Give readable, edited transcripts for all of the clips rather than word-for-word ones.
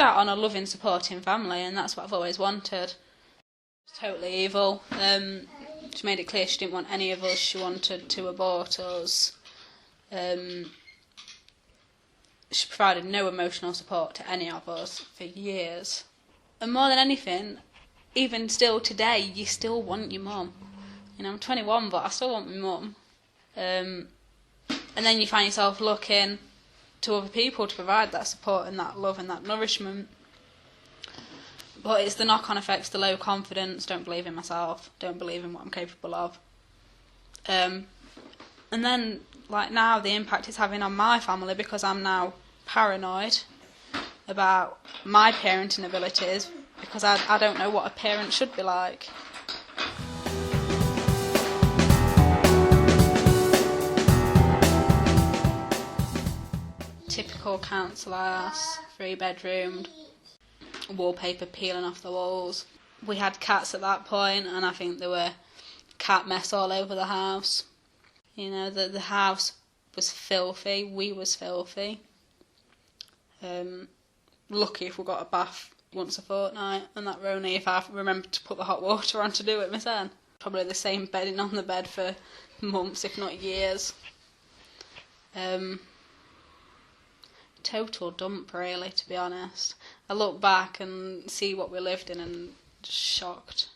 out on a loving, supporting family, and that's what I've always wanted. It's totally evil. She made it clear she didn't want any of us. She wanted to abort us. She provided no emotional support to any of us for years. And more than anything, even still today, you still want your mum. You know, I'm 21, but I still want my mum. And then you find yourself looking to other people to provide that support and that love and that nourishment. But it's the knock-on effects, the low confidence, don't believe in myself, don't believe in what I'm capable of. And then, like now, the impact it's having on my family, because I'm now paranoid about my parenting abilities, because I don't know what a parent should be like. Typical council house, 3-bedroomed, wallpaper peeling off the walls. We had cats at that point, and I think there were cat mess all over the house. You know, the house was filthy, we was filthy. Lucky if we got a bath once a fortnight, and that were only if I remembered to put the hot water on to do it myself. Probably the same bedding on the bed for months, if not years. Total dump, really, to be honest. I look back and see what we lived in and just shocked.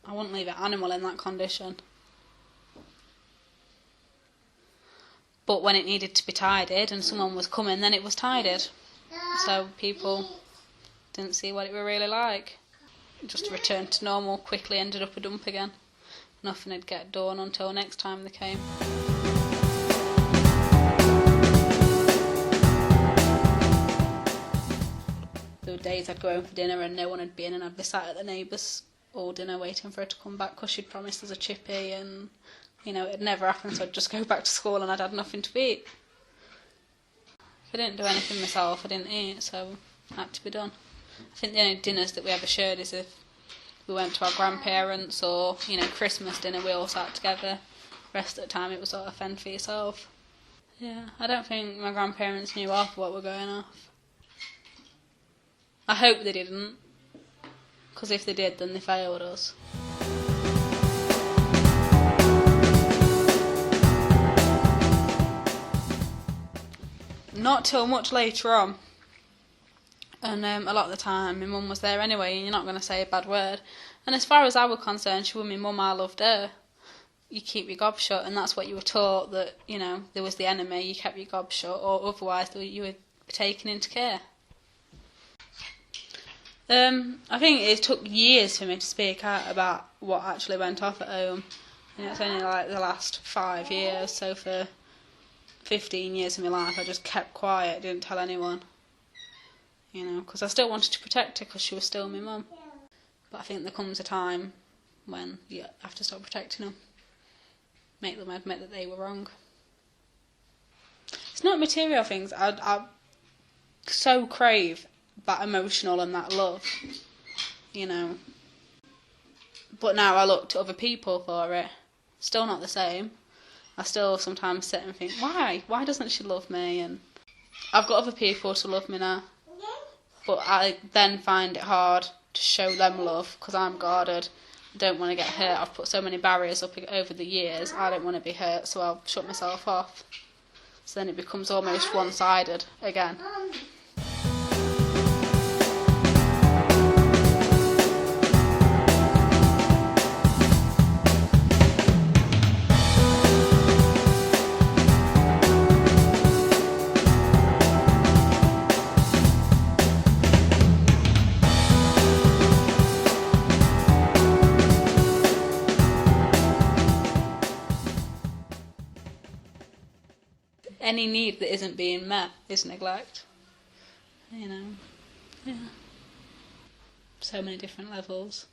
I wouldn't leave an animal in that condition. But when it needed to be tidied and someone was coming, then it was tidied. So people didn't see what it were really like. Just returned to normal, quickly ended up a dump again. Nothing would get done until next time they came. There were days I'd go home for dinner and no one had been, and I'd be sat at the neighbour's all dinner waiting for her to come back because she'd promised us a chippy, and you know, it never happened, so I'd just go back to school and I'd had nothing to eat. If I didn't do anything myself, I didn't eat, so it had to be done. I think the only dinners that we ever shared is if we went to our grandparents, or, you know, Christmas dinner, we all sat together. The rest of the time it was sort of fend for yourself. Yeah, I don't think my grandparents knew half what were going off. I hope they didn't, because if they did, then they failed us. Not till much later on, and a lot of the time my mum was there anyway, and you're not going to say a bad word. And as far as I was concerned, she was my mum, I loved her. You keep your gob shut, and that's what you were taught, that, you know, there was the enemy, you kept your gob shut, or otherwise you were taken into care. I think it took years for me to speak out about what actually went off at home. You know, it's only like the last 5 years, so for 15 years of my life I just kept quiet, didn't tell anyone. You know, because I still wanted to protect her because she was still my mum. But I think there comes a time when you have to stop protecting them. Make them admit that they were wrong. It's not material things. I so crave that emotional and that love, you know. But now I look to other people for it. Still not the same. I still sometimes sit and think, why? Why doesn't she love me? And I've got other people to love me now. But I then find it hard to show them love because I'm guarded. I don't want to get hurt. I've put so many barriers up over the years. I don't want to be hurt, so I'll shut myself off. So then it becomes almost one-sided again. Any need that isn't being met is neglect. You know, yeah. So many different levels.